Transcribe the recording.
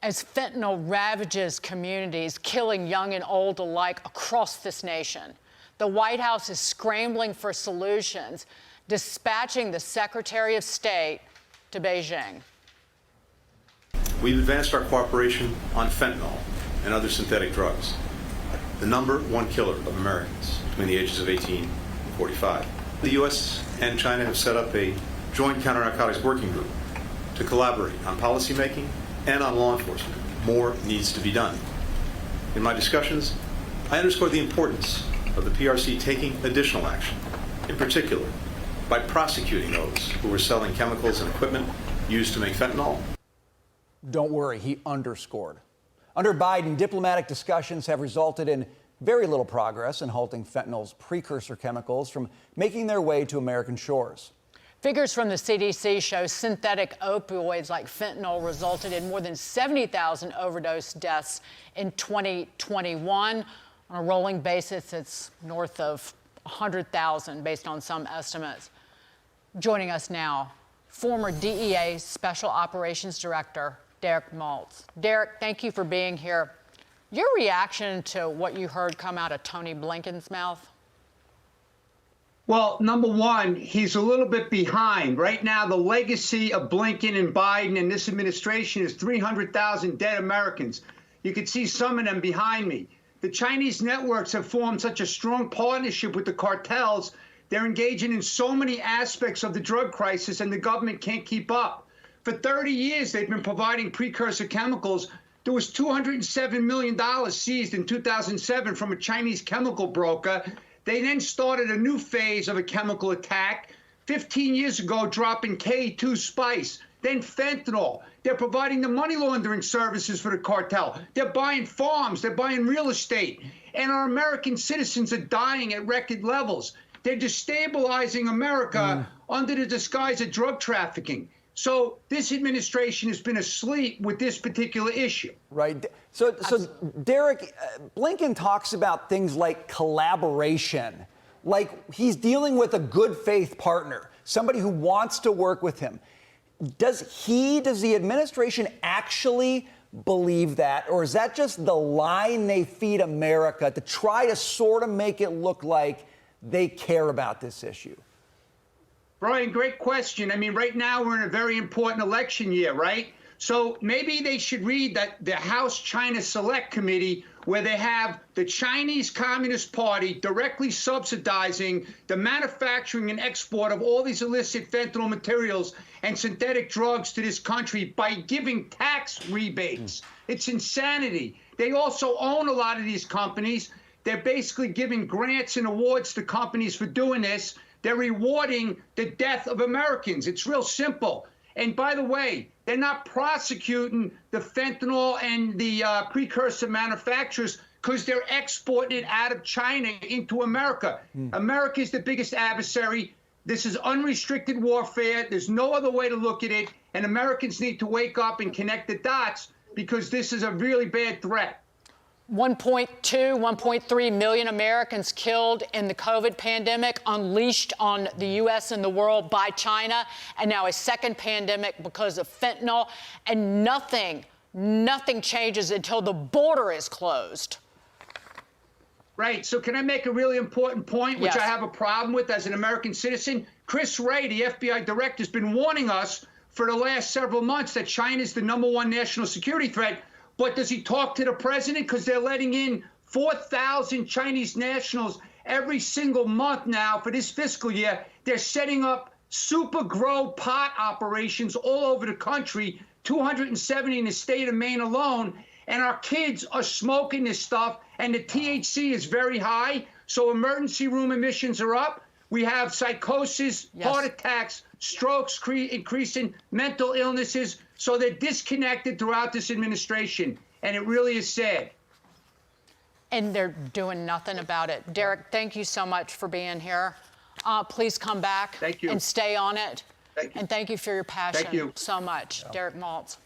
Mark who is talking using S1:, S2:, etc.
S1: As fentanyl ravages communities, killing young and old alike across this nation, the White House is scrambling for solutions, dispatching the Secretary of State to Beijing.
S2: We've advanced our cooperation on fentanyl and other synthetic drugs, the number one killer of Americans between the ages of 18 and 45. The U.S. and China have set up a joint counter-narcotics working group to collaborate on policymaking and on law enforcement. More needs to be done. In my discussions, I underscored the importance of the PRC taking additional action, in particular by prosecuting those who were selling chemicals and equipment used to make fentanyl.
S3: Don't worry, he underscored. Under Biden, diplomatic discussions have resulted in very little progress in halting fentanyl's precursor chemicals from making their way to American shores.
S1: Figures from the CDC show synthetic opioids like fentanyl resulted in more than 70,000 overdose deaths in 2021. On a rolling basis, it's north of 100,000 based on some estimates. Joining us now, former DEA Special Operations Director Derek Maltz. Derek, thank you for being here. Your reaction to what you heard come out of Tony Blinken's mouth?
S4: Well, number one, he's a little bit behind. Right now, the legacy of Blinken and Biden and this administration is 300,000 dead Americans. You can see some of them behind me. The Chinese networks have formed such a strong partnership with the cartels. They're engaging in so many aspects of the drug crisis, and the government can't keep up. For 30 years, they've been providing precursor chemicals. There was $207 million seized in 2007 from a Chinese chemical broker. They then started a new phase of a chemical attack 15 years ago, dropping K2 spice, then fentanyl. They're providing the money laundering services for the cartel. They're buying farms. They're buying real estate. And our American citizens are dying at record levels. They're destabilizing America under the disguise of drug trafficking. So this administration has been asleep with this particular issue.
S3: Right. So Derek, Blinken talks about things like collaboration, like he's dealing with a good faith partner, somebody who wants to work with him. Does the administration actually believe that, or is that just the line they feed America to try to sort of make it look like they care about this issue?
S4: Brian, great question. I mean, right now we're in a very important election year, right? So maybe they should read that the House China Select Committee, where they have the Chinese Communist Party directly subsidizing the manufacturing and export of all these illicit fentanyl materials and synthetic drugs to this country by giving tax rebates. It's insanity. They also own a lot of these companies. They're basically giving grants and awards to companies for doing this. They're rewarding the death of Americans. It's real simple. And by the way, they're not prosecuting the fentanyl and the precursor manufacturers because they're exporting it out of China into America. America is the biggest adversary. This is unrestricted warfare. There's no other way to look at it. And Americans need to wake up and connect the dots because this is a really bad threat.
S1: 1.2, 1.3 million Americans killed in the COVID pandemic, unleashed on the U.S. and the world by China, and now a second pandemic because of fentanyl, and nothing changes until the border is closed.
S4: Right. So can I make a really important point, which I have a problem with as an American citizen? Chris Wray, the FBI director, has been warning us for the last several months that China is the #1 national security threat. But does he talk to the president? Because they're letting in 4,000 Chinese nationals every single month now for this fiscal year. They're setting up super grow pot operations all over the country, 270 in the state of Maine alone. And our kids are smoking this stuff, and the THC is very high. So emergency room admissions are up. We have psychosis, heart attacks, strokes increasing, mental illnesses. So they're disconnected throughout this administration, and it really is sad.
S1: And they're doing nothing about it. Derek, thank you so much for being here. Please come back
S4: Thank you.
S1: and stay on it.
S4: Thank you.
S1: And thank you for your passion
S4: Thank you
S1: so much. Derek Maltz.